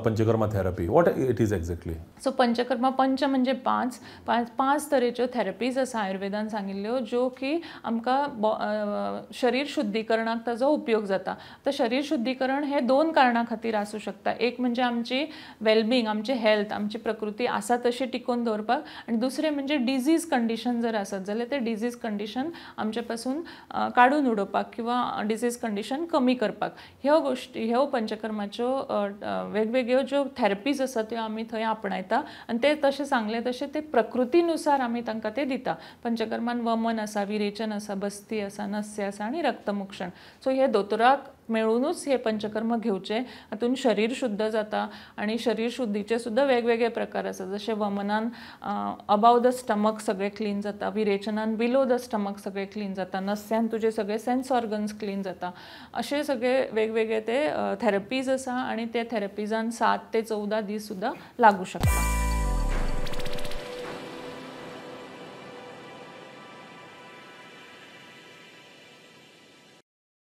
Panchakarma therapy what it is exactly? So panchakarma पंच म्हणजे पांच तरेच्यो थेरपीज आसा आयुर्वेदान सांगिल्ल्यो ज्यो की आमकां शरीर शुद्धीकरणाक ताजो उपयोग जाता. तर शरीर शुद्धीकरण हे दोन कारणां खातीर आसूं शकता. एक म्हणजे आमची वेलबिंग, आमची हेल्थ, आमची प्रकृती आसा तशी टिकोवन दवरपाक, आनी दुसरें म्हणजे डिजीज कंडिशन जर आसत जाल्यार ते डिजीज कंडिशन आमचे पासून काडून उडोवपाक किंवा डिजीज कंडिशन कमी करपाक. ह्यो गोश्टी, ह्यो पंचकर्माच्यो वेगवेगळ्यो ज्यो थेरपीज आसा त्यो आमी थंय आपणायता आनी ते तशें सांगले तशें ते प्रकृतीनुसार आमी तांकां ते दिता. पंचकर्मान वमन आसा, विरेचन आसा, बस्ती आसा, नस्य आसा आनी रक्तमुक्षण. सो हे दोतोराक मेळूनच हे पंचकर्म घेवचे. हातून शरीर शुद्ध जाता आनी शरीर शुद्धीचे सुद्धा वेगवेगळे प्रकार आसात. जशें वमनान अबाव द स्टमक सगळे क्लीन जाता, विरेचनान बिलो द स्टमक सगळे क्लीन जाता, नस्यान तुजे सगळे सेन्स ऑर्गन्स क्लीन जाता. असे सगळे वेगवेगळे ते थेरपीज आसा आनी ते थेरपीजान 7 ते 14 दीस सुद्धा लागू शकता.